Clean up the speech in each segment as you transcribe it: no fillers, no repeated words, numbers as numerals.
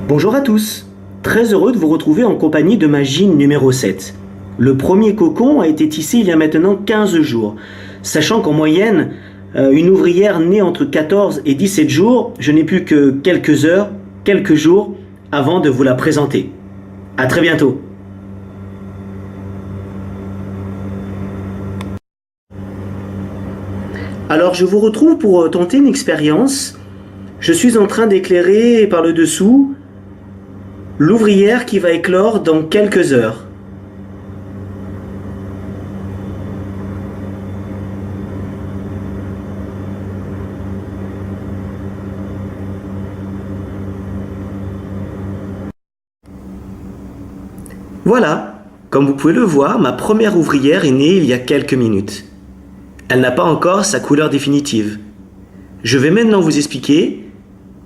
Bonjour à tous, très heureux de vous retrouver en compagnie de ma gyne numéro 7. Le premier cocon a été tissé il y a maintenant 15 jours, sachant qu'en moyenne, une ouvrière née entre 14 et 17 jours, je n'ai plus que quelques heures, quelques jours avant de vous la présenter. À très bientôt. Alors je vous retrouve pour tenter une expérience. Je suis en train d'éclairer par le dessous l'ouvrière qui va éclore dans quelques heures. Voilà, comme vous pouvez le voir, ma première ouvrière est née il y a quelques minutes. Elle n'a pas encore sa couleur définitive. Je vais maintenant vous expliquer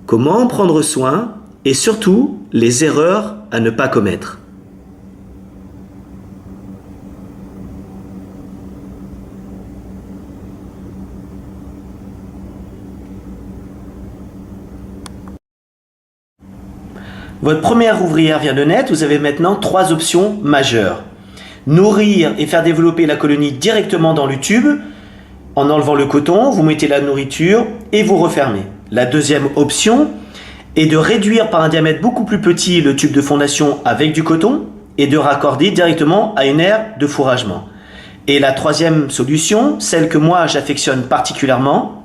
comment en prendre soin et surtout les erreurs à ne pas commettre. Votre première ouvrière vient de naître, vous avez maintenant 3 options majeures. Nourrir et faire développer la colonie directement dans le tube. En enlevant le coton, vous mettez la nourriture et vous refermez. La deuxième option est de réduire par un diamètre beaucoup plus petit le tube de fondation avec du coton et de raccorder directement à une aire de fourragement. Et la troisième solution, celle que moi j'affectionne particulièrement,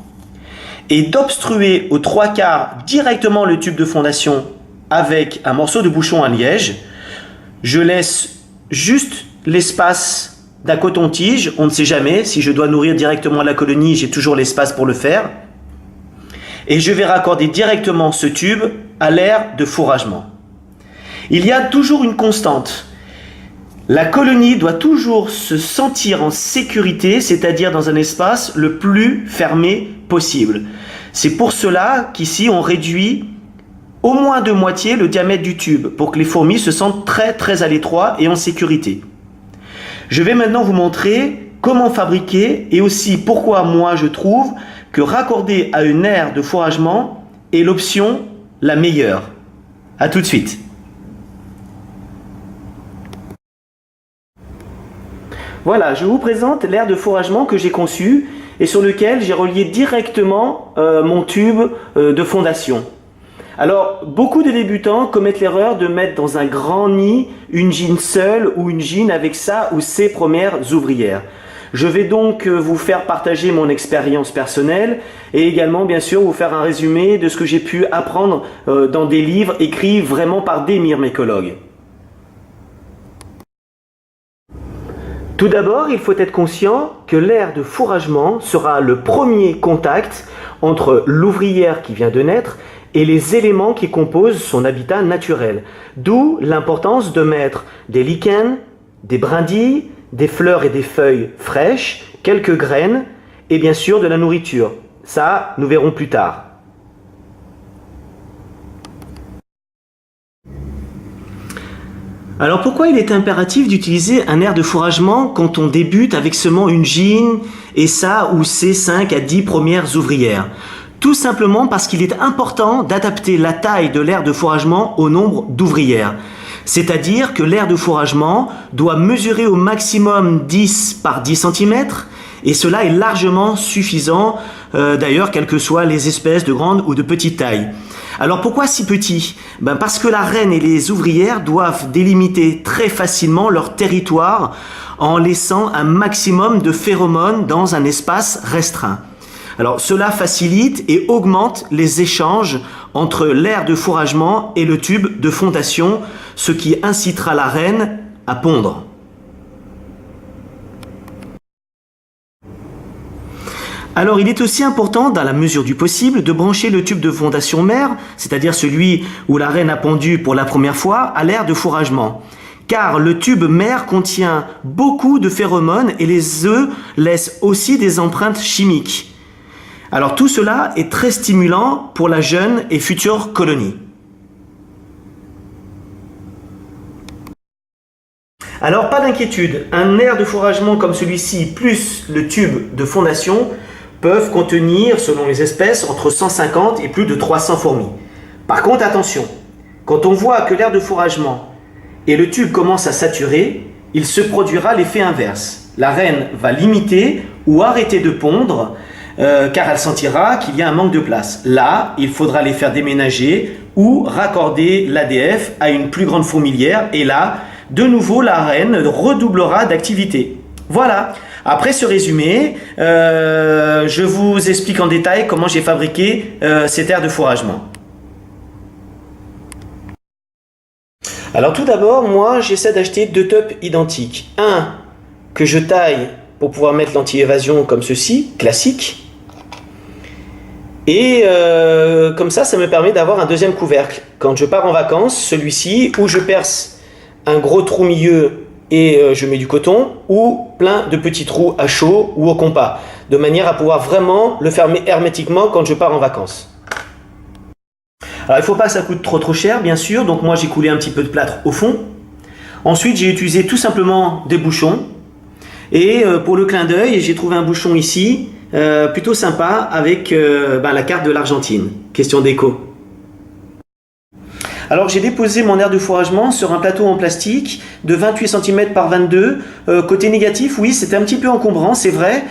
est d'obstruer aux 3/4 directement le tube de fondation avec un morceau de bouchon à liège. Je laisse juste l'espace d'un coton-tige, on ne sait jamais, si je dois nourrir directement la colonie, j'ai toujours l'espace pour le faire. Et je vais raccorder directement ce tube à l'aire de fourragement. Il y a toujours une constante. La colonie doit toujours se sentir en sécurité, c'est-à-dire dans un espace le plus fermé possible. C'est pour cela qu'ici on réduit au moins de moitié le diamètre du tube pour que les fourmis se sentent très à l'étroit et en sécurité. Je vais maintenant vous montrer comment fabriquer et aussi pourquoi moi je trouve que raccorder à une aire de fourragement est l'option la meilleure. A tout de suite. Voilà, je vous présente l'aire de fourragement que j'ai conçue et sur lequel j'ai relié directement mon tube de fondation. Alors, beaucoup de débutants commettent l'erreur de mettre dans un grand nid une gyne seule ou une gyne avec sa ou ses premières ouvrières. Je vais donc vous faire partager mon expérience personnelle et également, bien sûr, vous faire un résumé de ce que j'ai pu apprendre dans des livres écrits vraiment par des myrmécologues. Tout d'abord, il faut être conscient que l'aire de fourragement sera le premier contact entre l'ouvrière qui vient de naître et les éléments qui composent son habitat naturel. D'où l'importance de mettre des lichens, des brindilles, des fleurs et des feuilles fraîches, quelques graines et bien sûr de la nourriture. Ça, nous verrons plus tard. Alors pourquoi il est impératif d'utiliser un aire de fourragement quand on débute avec seulement une gyne et sa ou ses 5 à 10 premières ouvrières ? Tout simplement parce qu'il est important d'adapter la taille de l'aire de fourragement au nombre d'ouvrières. C'est-à-dire que l'aire de fourragement doit mesurer au maximum 10 par 10 cm et cela est largement suffisant d'ailleurs quelles que soient les espèces de grande ou de petite taille. Alors pourquoi si petit ? Parce que la reine et les ouvrières doivent délimiter très facilement leur territoire en laissant un maximum de phéromones dans un espace restreint. Alors cela facilite et augmente les échanges entre l'aire de fourragement et le tube de fondation, ce qui incitera la reine à pondre. Alors il est aussi important, dans la mesure du possible, de brancher le tube de fondation mère, c'est-à-dire celui où la reine a pondu pour la première fois, à l'aire de fourragement. Car le tube mère contient beaucoup de phéromones et les œufs laissent aussi des empreintes chimiques. Alors tout cela est très stimulant pour la jeune et future colonie. Alors pas d'inquiétude, un aire de fourragement comme celui-ci plus le tube de fondation peuvent contenir, selon les espèces, entre 150 et plus de 300 fourmis. Par contre, attention, Quand on voit que l'air de fourragement et le tube commencent à saturer, il se produira l'effet inverse. La reine va limiter ou arrêter de pondre car elle sentira qu'il y a un manque de place. Là, il faudra les faire déménager ou raccorder l'ADF à une plus grande fourmilière et là, de nouveau, la reine redoublera d'activité. Voilà. Après ce résumé, je vous explique en détail comment j'ai fabriqué cet air de fourragement. Alors tout d'abord, moi j'essaie d'acheter 2 tubes identiques. Un que je taille pour pouvoir mettre l'anti-évasion comme ceci, classique. Et comme ça me permet d'avoir un deuxième couvercle. Quand je pars en vacances, celui-ci, où je perce un gros trou milieu et je mets du coton, ou plein de petits trous à chaud ou au compas, de manière à pouvoir vraiment le fermer hermétiquement quand je pars en vacances. Alors il ne faut pas que ça coûte trop cher, bien sûr, donc moi j'ai coulé un petit peu de plâtre au fond. Ensuite j'ai utilisé tout simplement des bouchons, et pour le clin d'œil, j'ai trouvé un bouchon ici, plutôt sympa, avec la carte de l'Argentine, question d'éco. Alors j'ai déposé mon air de fourragement sur un plateau en plastique de 28 cm par 22. Côté négatif, oui, c'était un petit peu encombrant, c'est vrai.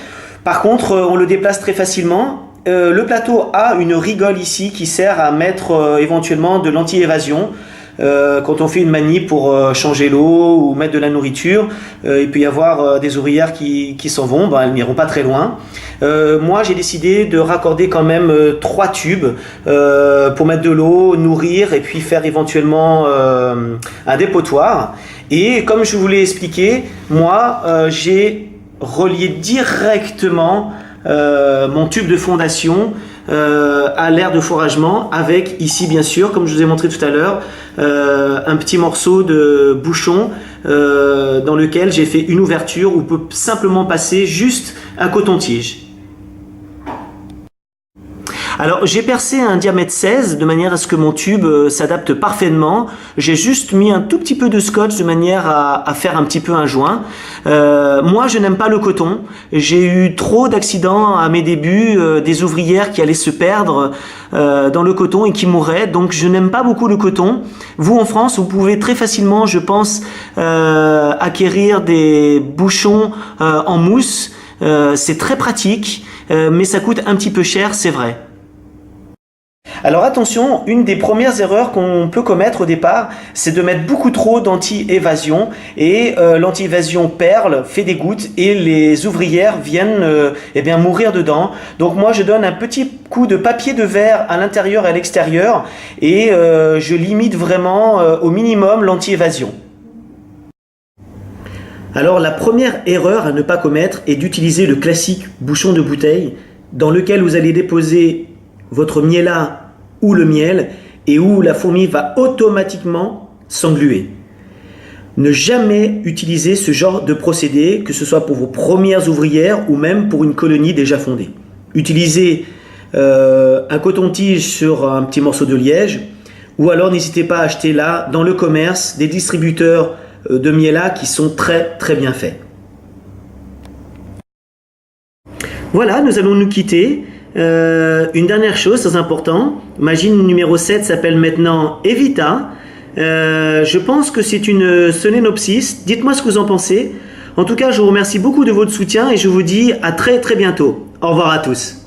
Par contre, on le déplace très facilement. Le plateau a une rigole ici qui sert à mettre éventuellement de l'anti-évasion. Quand on fait une manip pour changer l'eau ou mettre de la nourriture, il peut y avoir des ouvrières qui s'en vont, elles n'iront pas très loin. Moi j'ai décidé de raccorder quand même 3 tubes pour mettre de l'eau, nourrir et puis faire éventuellement un dépotoir. Et comme je vous l'ai expliqué, moi j'ai relié directement mon tube de fondation à l'air de fourragement avec ici bien sûr, comme je vous ai montré tout à l'heure, un petit morceau de bouchon dans lequel j'ai fait une ouverture où peut simplement passer juste un coton-tige. Alors j'ai percé un diamètre 16 de manière à ce que mon tube s'adapte parfaitement. J'ai juste mis un tout petit peu de scotch de manière à faire un petit peu un joint. Moi je n'aime pas le coton. J'ai eu trop d'accidents à mes débuts, des ouvrières qui allaient se perdre dans le coton et qui mourraient. Donc je n'aime pas beaucoup le coton. Vous en France, vous pouvez très facilement, je pense, acquérir des bouchons en mousse. C'est très pratique, mais ça coûte un petit peu cher, c'est vrai. Alors attention, une des premières erreurs qu'on peut commettre au départ, c'est de mettre beaucoup trop d'anti-évasion et l'anti-évasion perle, fait des gouttes et les ouvrières viennent mourir dedans. Donc moi je donne un petit coup de papier de verre à l'intérieur et à l'extérieur et je limite vraiment au minimum l'anti-évasion. Alors la première erreur à ne pas commettre est d'utiliser le classique bouchon de bouteille dans lequel vous allez déposer votre miellat ou le miel et où la fourmi va automatiquement s'engluer. Ne jamais utiliser ce genre de procédé, que ce soit pour vos premières ouvrières ou même pour une colonie déjà fondée. Utilisez un coton-tige sur un petit morceau de liège ou alors n'hésitez pas à acheter là dans le commerce des distributeurs de miellat qui sont très très bien faits. Voilà, nous allons nous quitter. Une dernière chose très importante, machine numéro 7 s'appelle maintenant Evita. Je pense que c'est une Solenopsis. Dites-moi ce que vous en pensez. En tout cas, je vous remercie beaucoup de votre soutien et je vous dis à très très bientôt. Au revoir à tous.